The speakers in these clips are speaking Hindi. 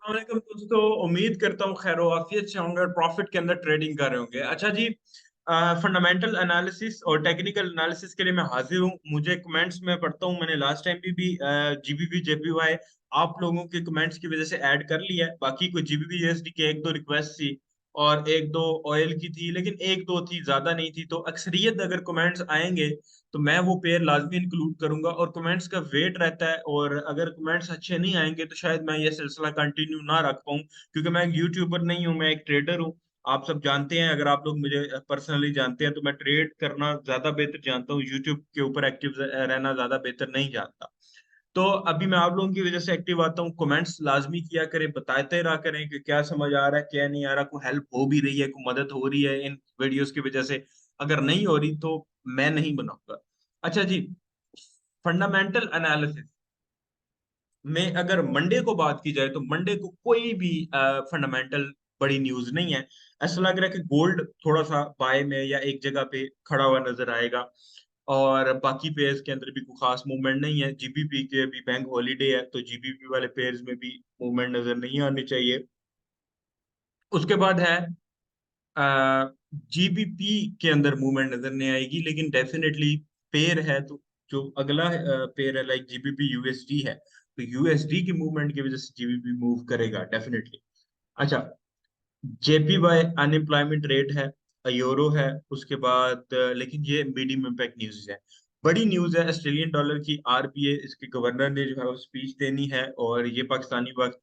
वालेकुम दोस्तों, उम्मीद करता हूँ खैर आफियत से होंगे और प्रॉफिट के अंदर ट्रेडिंग कर रहे होंगे। अच्छा जी, फंडामेंटल एनालिसिस और टेक्निकल एनालिसिस के लिए मैं हाजिर हूँ। मुझे कमेंट्स में पढ़ता हूँ, मैंने लास्ट टाइम भी जीबीपी जेपीवाई आप लोगों के कमेंट्स की वजह से ऐड कर लिया है। बाकी कोई जीबीपी यूएसडी के एक दो रिक्वेस्ट थी और एक दो ऑयल की थी, लेकिन एक दो थी, ज्यादा नहीं थी। तो अक्सरियत अगर कमेंट्स आएंगे तो मैं वो पेयर लाजमी इंक्लूड करूंगा और कमेंट्स का वेट रहता है। और अगर कमेंट्स अच्छे नहीं आएंगे तो शायद मैं ये सिलसिला कंटिन्यू ना रख पाऊँ, क्योंकि मैं एक यूट्यूबर नहीं हूँ, मैं एक ट्रेडर हूँ। आप सब जानते हैं, अगर आप लोग मुझे पर्सनली जानते हैं तो मैं ट्रेड करना ज्यादा बेहतर जानता हूँ, यूट्यूब के ऊपर एक्टिव रहना ज्यादा बेहतर नहीं जानता। तो अभी मैं आप लोगों की वजह से एक्टिव आता हूँ। कमेंट्स लाजमी किया करें, बताते रहा करें कि क्या समझ आ रहा है क्या नहीं आ रहा, कोई हेल्प हो भी रही है, कोई मदद हो रही है इन वीडियोस की वजह से। अगर नहीं हो रही तो मैं नहीं बनाऊंगा। अच्छा जी, फंडामेंटल एनालिसिस में अगर मंडे को बात की जाए तो मंडे को कोई भी फंडामेंटल बड़ी न्यूज नहीं है। ऐसा लग रहा है कि गोल्ड थोड़ा सा बाय में या एक जगह पे खड़ा हुआ नजर आएगा, और बाकी पेयर्स के अंदर भी कोई खास मूवमेंट नहीं है। जीबीपी के भी बैंक हॉलीडे है, तो जीबीपी वाले पेयर्स में भी मूवमेंट नजर नहीं आनी चाहिए। उसके बाद है जीबीपी के अंदर मूवमेंट नजर नहीं आएगी, लेकिन डेफिनेटली पेयर है तो जो अगला पेयर है लाइक जीबीपी यूएसडी है, तो यूएसडी की मूवमेंट की वजह से जीबीपी मूव करेगा डेफिनेटली। अच्छा, जेपीवाई अनएम्प्लॉयमेंट रेट है, यूरो है। उसके बाद लेकिन ये मीडियम इम्पैक्ट न्यूज है। बड़ी न्यूज है ऑस्ट्रेलियन डॉलर की, आरबीए इसके गवर्नर ने जो है वो स्पीच देनी है, और ये पाकिस्तानी वक्त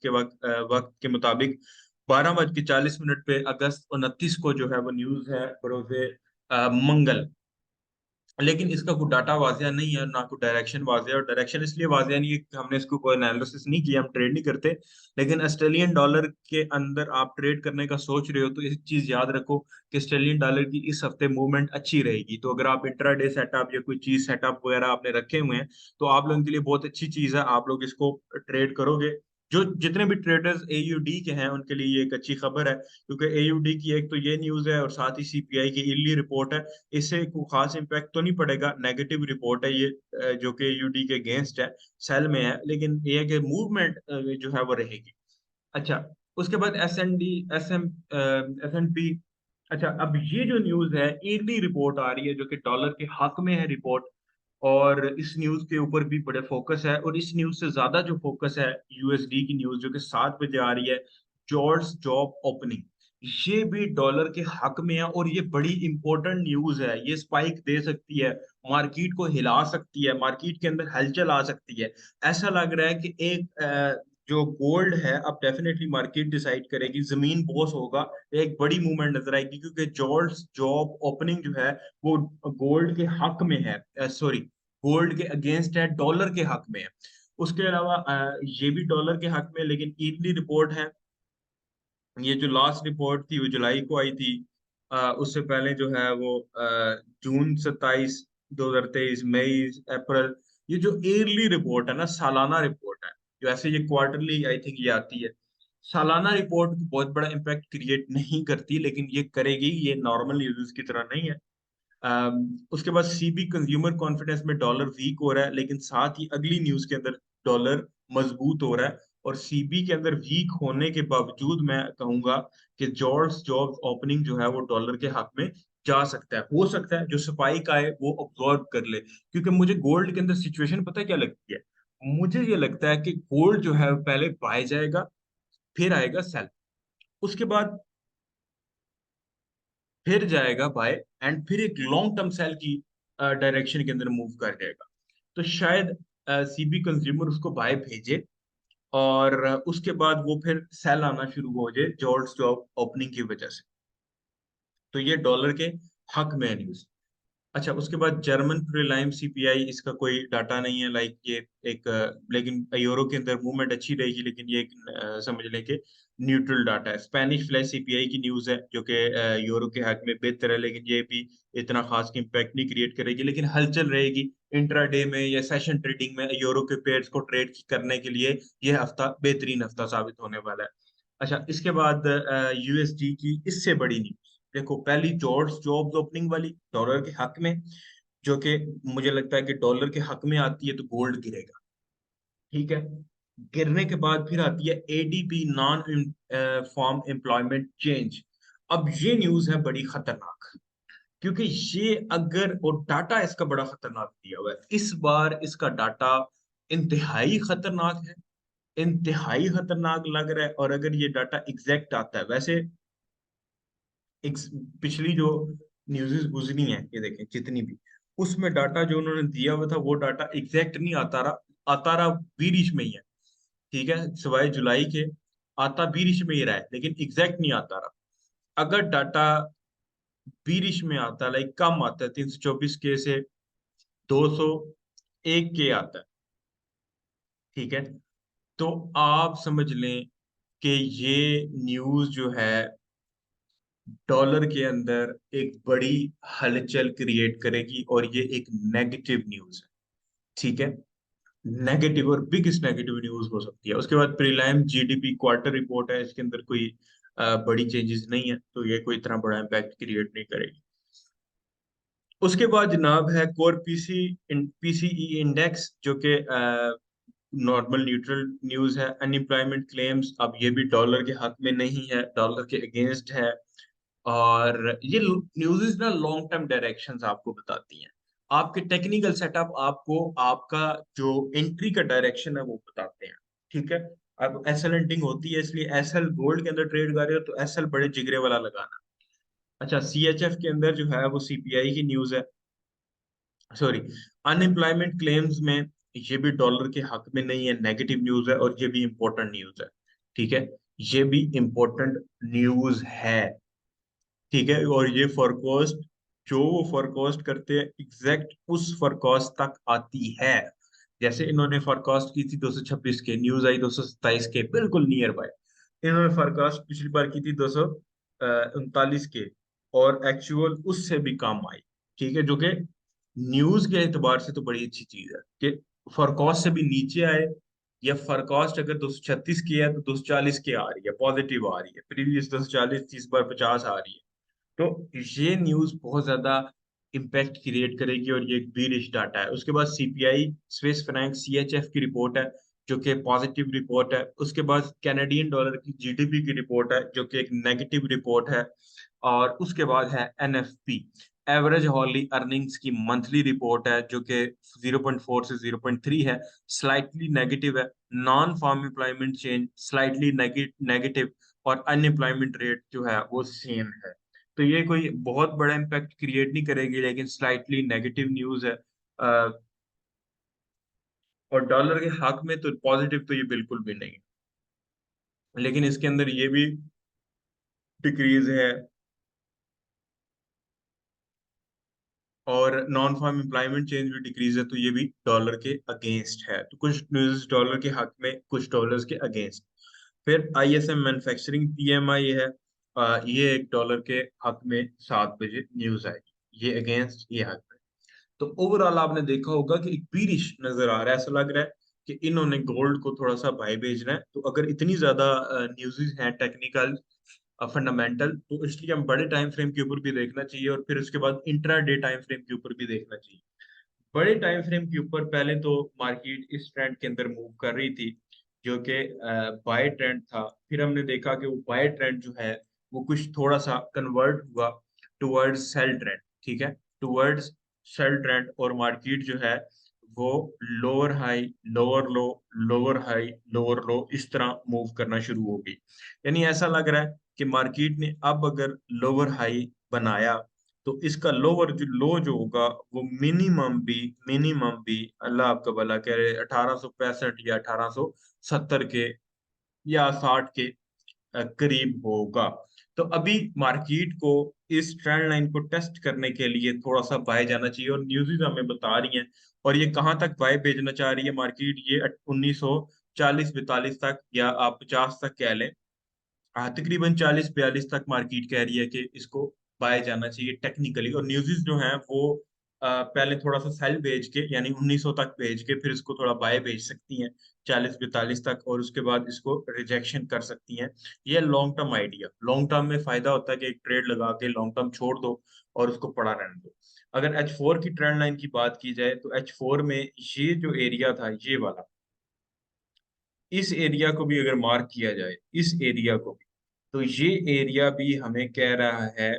के मुताबिक 12:40 पे अगस्त 29 को जो है वो न्यूज है, बरोजे मंगल। लेकिन इसका कोई डाटा वाजिया नहीं है, ना कोई डायरेक्शन वाजिया। और डायरेक्शन इसलिए वाजिया नहीं है कि हमने इसको कोई एनालिसिस नहीं किया, हम ट्रेड नहीं करते। लेकिन ऑस्ट्रेलियन डॉलर के अंदर आप ट्रेड करने का सोच रहे हो तो एक चीज याद रखो कि ऑस्ट्रेलियन डॉलर की इस हफ्ते मूवमेंट अच्छी रहेगी। तो अगर आप इंट्राडे सेटअप या कोई चीज सेटअप वगैरह आपने रखे हुए हैं तो आप लोगों के लिए बहुत अच्छी चीज है, आप लोग इसको ट्रेड करोगे। जो जितने भी ट्रेडर्स एयूडी के हैं उनके लिए ये एक अच्छी खबर है, क्योंकि एयूडी की एक तो ये न्यूज है और साथ ही सीपीआई की ईयरली रिपोर्ट है। इससे कोई खास इम्पैक्ट तो नहीं पड़ेगा, नेगेटिव रिपोर्ट है ये, जो कि यूडी के अगेंस्ट है, सेल में है, लेकिन ये है कि मूवमेंट जो है वो रहेगी। अच्छा, उसके बाद एस एन पी। अच्छा, अब ये जो न्यूज है, ईयरली रिपोर्ट आ रही है जो कि डॉलर के हक में है रिपोर्ट, और इस न्यूज के ऊपर भी बड़े फोकस है। और इस न्यूज से ज्यादा जो फोकस है यूएसडी की न्यूज जो कि 7 बजे आ रही है, जॉर्ज जॉब ओपनिंग। ये भी डॉलर के हक में है और ये बड़ी इंपॉर्टेंट न्यूज है, ये स्पाइक दे सकती है, मार्केट को हिला सकती है, मार्केट के अंदर हलचल आ सकती है। ऐसा लग रहा है कि एक जो गोल्ड है अब डेफिनेटली मार्केट डिसाइड करेगी, जमीन बॉस होगा, एक बड़ी मूवमेंट नजर आएगी, क्योंकि जॉर्ज जॉब ओपनिंग जो है वो गोल्ड के हक में है, सॉरी, गोल्ड के अगेंस्ट है, डॉलर के हक में है। उसके अलावा ये भी डॉलर के हक में, लेकिन ईदली रिपोर्ट है। ये जो लास्ट रिपोर्ट थी वो जुलाई को आई थी, उससे पहले जो है वो जून 27 2023, मई, अप्रैल। ये जो ईयरली रिपोर्ट है ना, सालाना रिपोर्ट है, जो ऐसे ये क्वार्टरली आई थिंक ये आती है। सालाना रिपोर्ट बहुत बड़ा इम्पैक्ट क्रिएट नहीं करती, लेकिन ये करेगी, ये नॉर्मल न्यूज़ की तरह नहीं है। उसके बाद सीबी कंज्यूमर कॉन्फिडेंस में डॉलर वीक हो रहा है, लेकिन साथ ही अगली न्यूज के अंदर डॉलर मजबूत हो रहा है। और सीबी के अंदर वीक होने के बावजूद मैं कहूंगा कि जॉर्ज जॉब ओपनिंग जो है वो डॉलर के हक में जा सकता है। हो सकता है जो स्पाइक आए वो ऑब्जॉर्व कर ले, क्योंकि मुझे गोल्ड के अंदर सिचुएशन पता है क्या लगती है। मुझे ये लगता है कि गोल्ड जो है पहले बाय जाएगा, फिर आएगा सेल, उसके बाद फिर जाएगा बाय, एंड फिर एक लॉन्ग टर्म सेल की डायरेक्शन के अंदर मूव कर जाएगा। तो शायद सीबी कंज्यूमर उसको बाय भेजे, और उसके बाद वो फिर सेल आना शुरू हो जाए जॉर्ज स्टॉक ओपनिंग की वजह से। तो ये डॉलर के हक में है न्यूज। अच्छा, उसके बाद जर्मन प्रीलाइम सीपीआई, इसका कोई डाटा नहीं है, लाइक ये एक लेकिन यूरो के अंदर मूवमेंट अच्छी रहेगी, लेकिन ये एक समझ लें कि न्यूट्रल डाटा है। स्पेनिश फ्लैश सीपीआई की न्यूज है जो कि यूरो के हक में बेहतर है, लेकिन ये भी इतना खास इम्पैक्ट नहीं क्रिएट करेगी, लेकिन हलचल रहेगी इंट्राडे में या सेशन ट्रेडिंग में। यूरो के पेयर्स को ट्रेड करने के लिए ये हफ्ता बेहतरीन हफ्ता साबित होने वाला है। अच्छा, इसके बाद यूएसडी की इससे बड़ी न्यूज देखो, पहली जॉर्ज जॉब्स ओपनिंग वाली डॉलर के हक में, जो कि मुझे लगता है कि डॉलर के हक में आती है तो गोल्ड गिरेगा। ठीक है। गिरने के बाद फिर आती है ADP, non farm employment change. अब ये न्यूज है बड़ी खतरनाक, क्योंकि ये अगर, और डाटा इसका बड़ा खतरनाक दिया हुआ है इस बार, इसका डाटा इंतहाई खतरनाक है, इंतहाई खतरनाक लग रहा है। और अगर ये डाटा एग्जैक्ट आता है, वैसे पिछली जो न्यूज़ गुजरी हैं ये देखें जितनी भी, उसमें डाटा जो उन्होंने दिया हुआ था वो डाटा एग्जैक्ट नहीं आता रहा बीरिश में ही है। ठीक है, सिवाय जुलाई के आता बीरिश में ही रहा है, लेकिन एग्जैक्ट नहीं आता रहा। अगर डाटा बीरिश में आता, लाइक कम आता है, 324 के से 201 के आता है, ठीक है, तो आप समझ लें कि ये न्यूज जो है डॉलर के अंदर एक बड़ी हलचल क्रिएट करेगी, और ये एक नेगेटिव न्यूज है। ठीक है, नेगेटिव और बिगेस्ट नेगेटिव न्यूज हो सकती है। उसके बाद प्रीलाइम जीडीपी क्वार्टर रिपोर्ट है, इसके अंदर कोई बड़ी चेंजेस नहीं है, तो ये कोई इतना बड़ा इम्पैक्ट क्रिएट नहीं करेगी। उसके बाद जनाब है कोर पीसीई इंडेक्स, जो कि नॉर्मल न्यूट्रल न्यूज है। अनएम्प्लॉयमेंट क्लेम्स, अब ये भी डॉलर के हक में नहीं है, डॉलर के अगेंस्ट है। और ये न्यूज़ ना लॉन्ग टर्म डायरेक्शंस आपको बताती हैं, आपके टेक्निकल सेटअप आपको आपका जो एंट्री का डायरेक्शन है वो बताते हैं। ठीक है, अब एसएल हंटिंग होती है, इसलिए एसएल गोल्ड के अंदर ट्रेड कर रहे हो तो एसएल बड़े जिगरे वाला लगाना। अच्छा, सीएचएफ के अंदर जो है वो सीपीआई की न्यूज है, सॉरी, अनएम्प्लॉयमेंट क्लेम्स में ये भी डॉलर के हक में नहीं है, नेगेटिव न्यूज है, और ये भी इंपॉर्टेंट न्यूज है। ठीक है, ये भी इंपॉर्टेंट न्यूज है। ठीक है, और ये फॉरकास्ट, जो वो फॉरकास्ट करते हैं एग्जैक्ट उस फॉरकास्ट तक आती है। जैसे इन्होंने फॉरकास्ट की थी 226 के, न्यूज आई 227 के, बिल्कुल नियर बाय। इन्होंने फॉरकास्ट पिछली बार की थी 239 के, और एक्चुअल उससे भी कम आई। ठीक है, जो कि न्यूज के एतबार से तो बड़ी अच्छी चीज है कि फॉरकास्ट से भी नीचे आए, या फॉरकास्ट अगर 236 की है तो 240 की आ रही है, पॉजिटिव आ रही है, प्रीवियस 240 थी, इस बार 50 आ रही है। तो ये न्यूज बहुत ज्यादा इम्पैक्ट क्रिएट करेगी, और ये एक बीरिश डाटा है। उसके बाद सीपीआई, स्विस फ्रैंक, सीएचएफ की रिपोर्ट है, जो कि पॉजिटिव रिपोर्ट है। उसके बाद कैनेडियन डॉलर की जीडीपी की रिपोर्ट है, जो कि एक नेगेटिव रिपोर्ट है। और उसके बाद है एनएफपी, एवरेज हॉर्ली अर्निंग्स की मंथली रिपोर्ट है, जो कि 0.4 से 0.3 है, स्लाइटली नेगेटिव है। Non farm employment change slightly negative, और अनएम्प्लॉयमेंट रेट जो है वो सेम है। तो ये कोई बहुत बड़ा इम्पैक्ट क्रिएट नहीं करेगी, लेकिन स्लाइटली नेगेटिव न्यूज है। और डॉलर के हक में तो पॉजिटिव तो ये बिल्कुल भी नहीं है, लेकिन इसके अंदर ये भी डिक्रीज है, और नॉन फार्म एम्प्लॉयमेंट चेंज भी डिक्रीज है, तो ये भी डॉलर के अगेंस्ट है। तो कुछ न्यूज डॉलर के हक में, कुछ डॉलर्स के अगेंस्ट। फिर आईएसएम मैन्युफैक्चरिंग पीएमआई है, ये एक डॉलर के हक में 7 बजे न्यूज आएगी, ये अगेंस्ट, ये हक में। तो ओवरऑल आपने देखा होगा कि एक बीरिश नजर आ रहा है, ऐसा लग रहा है कि इन्होंने गोल्ड को थोड़ा सा बाय भेजना है। तो अगर इतनी ज्यादा न्यूज़ हैं टेक्निकल फंडामेंटल, तो इसलिए हम बड़े टाइम फ्रेम के ऊपर भी देखना चाहिए, और फिर उसके बाद इंट्रा डे टाइम फ्रेम के ऊपर भी देखना चाहिए। बड़े टाइम फ्रेम के ऊपर पहले तो मार्केट इस ट्रेंड के अंदर मूव कर रही थी, जो कि बाय ट्रेंड था। फिर हमने देखा कि वो बाय ट्रेंड जो है वो कुछ थोड़ा सा कन्वर्ट हुआ टुवर्ड्स सेल ट्रेंड। ठीक है, टुवर्ड्स सेल ट्रेंड, और मार्केट जो है वो lower high, lower low, lower high, lower low, इस तरह मूव करना शुरू हो गई। यानी ऐसा लग रहा है कि मार्केट ने अब अगर लोअर हाई बनाया, तो इसका लोअर जो लो जो होगा वो मिनिमम भी अल्लाह आपका भला करे 1865 या 1870 के या 60 के करीब होगा। तो अभी मार्केट को इस ट्रेंड लाइन को टेस्ट करने के लिए थोड़ा सा बाय जाना चाहिए, और न्यूज़ हमें बता रही हैं। और ये कहाँ तक बाय भेजना चाह रही है मार्केट, ये 1940-42 तक, या आप 50 तक कह लें। तकरीबन 40-42 तक मार्केट कह रही है कि इसको बाय जाना चाहिए टेक्निकली। और न्यूज़ जो हैं वो पहले थोड़ा सा सेल भेज के, यानी 1900 तक भेज के, फिर इसको थोड़ा बाय भेज सकती हैं 40-42 तक, और उसके बाद इसको रिजेक्शन कर सकती हैं। ये long term idea, long term में फायदा होता है कि एक ट्रेड लगा के लॉन्ग टर्म छोड़ दो और उसको पड़ा रहने दो। अगर H4 की ट्रेंड लाइन की बात की जाए, तो H4 में ये जो एरिया था, ये वाला, इस एरिया को भी अगर मार्क किया जाए, इस एरिया को भी, तो ये एरिया भी हमें कह रहा है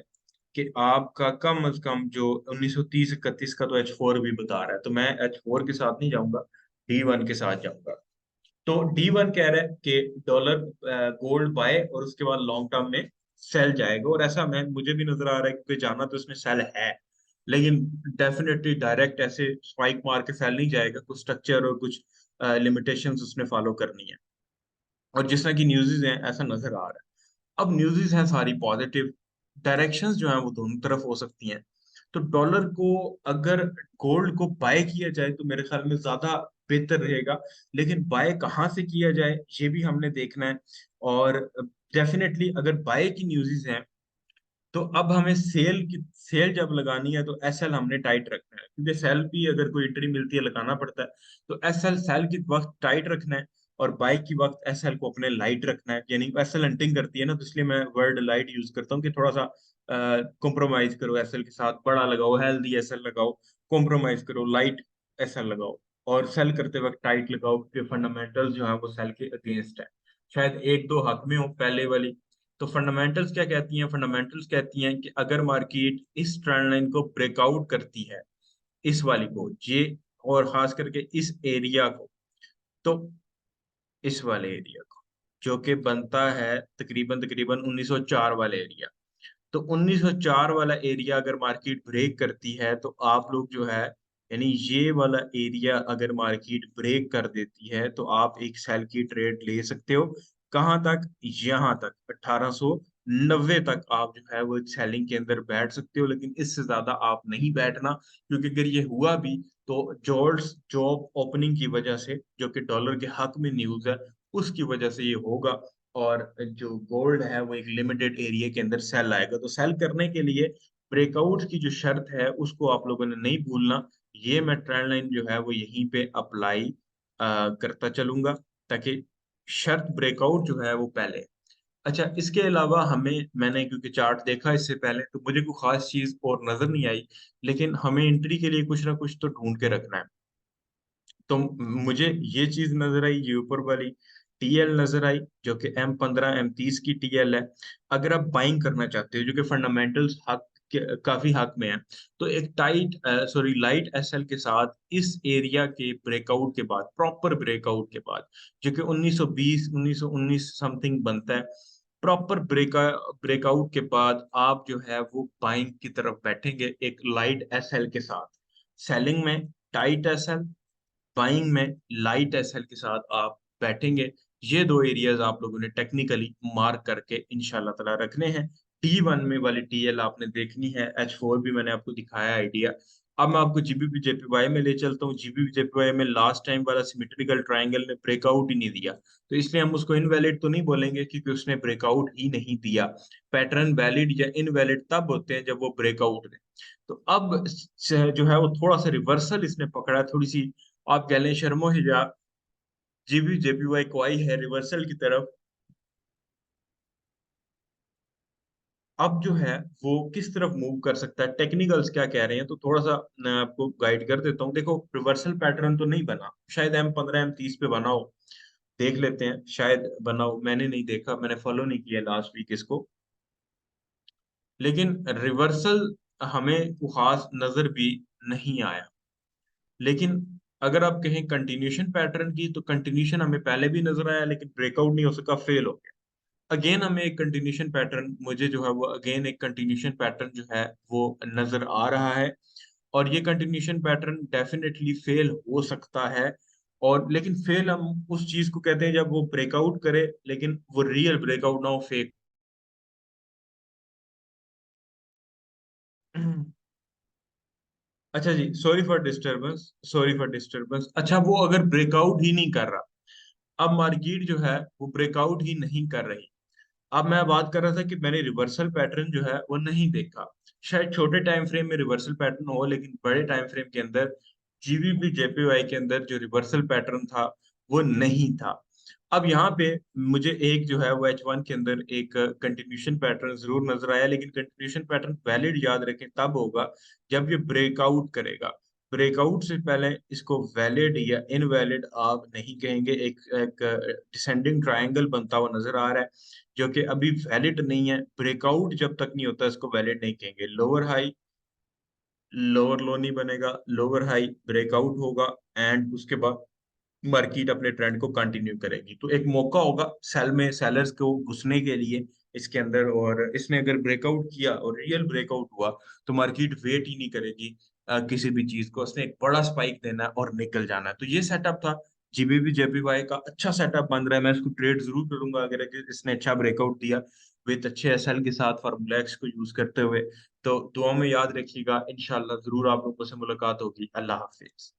कि आपका कम से कम जो 1930-31 का तो H4 भी बता रहा है, तो मैं H4 के साथ नहीं जाऊंगा, D1 के साथ जाऊंगा। तो D1 कह रहा है कि डॉलर गोल्ड बाय और उसके बाद लॉन्ग टर्म में सेल जाएगा, और ऐसा मैं मुझे भी नजर आ रहा है, क्योंकि जाना तो इसमें सेल है, लेकिन डेफिनेटली डायरेक्ट ऐसे स्पाइक मार के सेल नहीं जाएगा, कुछ स्ट्रक्चर और कुछ लिमिटेशंस उसने फॉलो करनी है। और जिस तरह की न्यूज़ हैं ऐसा नजर आ रहा है। अब न्यूज़ हैं सारी पॉजिटिव, डायरेक्शंस जो हैं वो दोनों तरफ हो सकती हैं। तो डॉलर को अगर गोल्ड को बाय किया जाए तो मेरे ख्याल में ज्यादा बेहतर रहेगा, लेकिन बाय कहाँ से किया जाए ये भी हमने देखना है। और डेफिनेटली अगर बाय की न्यूज़ हैं, तो अब हमें सेल जब लगानी है तो एसएल हमने टाइट रखना है, क्योंकि सेल भी अगर कोई एंट्री मिलती है लगाना पड़ता है। तो एसएल सेल की वक्त टाइट रखना है, और बाई की वक्त एसएल को अपने लाइट रखना है। यानी एसएल हंटिंग करती है ना, तो इसलिए मैं वर्ड लाइट यूज करता हूँ कि थोड़ा सा कॉम्प्रोमाइज करो एसएल के साथ, बड़ा लगाओ, हेल्दी एसएल लगाओ, कॉम्प्रोमाइज करो, लाइट एसएल लगाओ, और सेल करते वक्त टाइट लगाओ, क्योंकि फंडामेंटल्स जो है वो सेल के अगेंस्ट है। शायद एक दो हक में हो पहले वाली। तो फंडामेंटल्स क्या कहती हैं? फंडामेंटल्स कहती हैं कि अगर मार्केट इस ट्रेंड लाइन को ब्रेकआउट करती है, इस वाली को, ये, और खास करके इस एरिया को, तो इस वाले एरिया को जो कि बनता है तकरीबन तकरीबन 1904 वाले एरिया, तो 1904 वाला एरिया अगर मार्केट ब्रेक करती है तो आप लोग जो है, यानी ये वाला एरिया अगर मार्केट ब्रेक कर देती है तो आप एक सेल की ट्रेड ले सकते हो। कहाँ तक? यहाँ तक, 1890 तक आप जो है वो सेलिंग के अंदर बैठ सकते हो, लेकिन इससे ज्यादा आप नहीं बैठना, क्योंकि अगर ये हुआ भी तो जॉर्ज जॉब ओपनिंग की वजह से, जो कि डॉलर के हक में न्यूज है, उसकी वजह से ये होगा। और जो गोल्ड है वो एक लिमिटेड एरिया के अंदर सेल आएगा। तो सेल करने के लिए ब्रेकआउट की जो शर्त है उसको आप लोगों ने नहीं भूलना। ये मैं ट्रेंड लाइन जो है वो यहीं पे अप्लाई करता चलूंगा, ताकि शर्त ब्रेकआउट जो है वो पहले। अच्छा, इसके अलावा हमें, मैंने क्योंकि चार्ट देखा इससे पहले तो मुझे कोई खास चीज और नजर नहीं आई, लेकिन हमें एंट्री के लिए कुछ ना कुछ तो ढूंढ के रखना है। तो मुझे ये चीज नजर आई, ये ऊपर वाली टीएल नजर आई, जो कि M15 M30 की टीएल है। अगर आप बाइंग करना चाहते हो, जो कि फंडामेंटल्स काफी हक में है, तो एक लाइट एसएल के साथ इस एरिया के ब्रेकआउट के बाद, प्रॉपर ब्रेकआउट के बाद, जो कि 1920 1919 समथिंग बनता है, प्रॉपर ब्रेकआउट के बाद आप जो है वो बाइंग की तरफ बैठेंगे एक लाइट एसएल के साथ। सेलिंग में टाइट एसएल, बाइंग में लाइट एसएल के साथ आप बैठेंगे। ये दो एरियाज आप लोगों ने टेक्निकली मार्क करके इंशाल्लाह ताला रखने हैं। T1 में वाली टीएल आपने देखनी है, H4 भी मैंने आपको दिखाया आइडिया। अब मैं आपको जीबीपी जेपीवाई में ले चलता हूँ। जीबीपी जेपीवाई में लास्ट टाइम वाला सिमेट्रिकल ट्रायंगल ने ब्रेकआउट ही नहीं दिया, तो इसलिए हम उसको इनवैलिड तो नहीं बोलेंगे, क्योंकि उसने ब्रेकआउट ही नहीं दिया। पैटर्न वैलिड या इनवैलिड तब होते हैं जब वो ब्रेकआउट दें। तो अब जो है वो थोड़ा सा रिवर्सल इसने पकड़ा, थोड़ी सी आप कह लें शर्मो हिजाब जीबी जेपीवाई को आई है रिवर्सल की तरफ। अब जो है वो किस तरफ मूव कर सकता है, टेक्निकल्स क्या कह रहे हैं, तो थोड़ा सा मैं आपको गाइड कर देता हूँ। देखो, रिवर्सल पैटर्न तो नहीं बना, शायद M15 M30 पे बना हो, देख लेते हैं, शायद बना हो, मैंने नहीं देखा, मैंने फॉलो नहीं किया लास्ट वीक इसको। लेकिन रिवर्सल हमें वो खास नजर भी नहीं आया। लेकिन अगर आप कहें कंटिन्यूशन पैटर्न की, तो कंटिन्यूशन हमें पहले भी नजर आया, लेकिन ब्रेकआउट नहीं हो सका, फेल हो गया। अगेन हमें एक कंटिन्यूशन पैटर्न, मुझे जो है वो अगेन एक कंटिन्यूशन पैटर्न जो है वो नजर आ रहा है। और ये कंटिन्यूशन पैटर्न डेफिनेटली फेल हो सकता है। और लेकिन फेल हम उस चीज को कहते हैं जब वो ब्रेकआउट करे, लेकिन वो रियल ब्रेकआउट ना हो, फेक। अच्छा जी, sorry for disturbance, sorry for disturbance. अच्छा, वो अगर ब्रेकआउट ही नहीं कर रहा, अब मार्केट जो है वो ब्रेकआउट ही नहीं कर रही। अब मैं बात कर रहा था कि मैंने रिवर्सल पैटर्न जो है वो नहीं देखा। शायद छोटे टाइम फ्रेम में रिवर्सल पैटर्न हो, लेकिन बड़े टाइम फ्रेम के अंदर, जीबीपी जेपीवाई के अंदर जो रिवर्सल पैटर्न था वो नहीं था। अब यहाँ पे मुझे एक जो है वो H1 के अंदर एक कंटिन्यूशन पैटर्न जरूर नजर आया, लेकिन कंटिन्यूशन पैटर्न वैलिड याद रखें तब होगा जब ये ब्रेकआउट करेगा। ब्रेकआउट से पहले इसको वैलिड या इनवैलिड आप नहीं कहेंगे। एक एक डिसेंडिंग ट्रायंगल बनता हुआ नजर आ रहा है जो कि अभी वैलिड नहीं है। ब्रेकआउट जब तक नहीं होता इसको वैलिड नहीं कहेंगे। लोअर हाई, लोअर लो नहीं बनेगा, लोअर हाई ब्रेकआउट होगा एंड उसके बाद मार्केट अपने ट्रेंड को कंटिन्यू करेगी। तो एक मौका होगा सेल में, सेलर्स को घुसने के लिए इसके अंदर। और इसने अगर ब्रेकआउट किया और रियल ब्रेकआउट हुआ तो मार्केट वेट ही नहीं करेगी किसी भी चीज को। उसने एक बड़ा स्पाइक देना है और निकल जाना है। तो ये सेटअप था जीबीबी जेपीवाई का। अच्छा सेटअप बन रहा है, मैं इसको ट्रेड जरूर करूंगा अगर इसने अच्छा ब्रेकआउट दिया विद अच्छे एसएल के साथ फार्मूला एक्स को यूज करते हुए। तो दुआ में याद रखिएगा, इंशाल्लाह जरूर आप लोगों से मुलाकात होगी। अल्लाह हाफिज।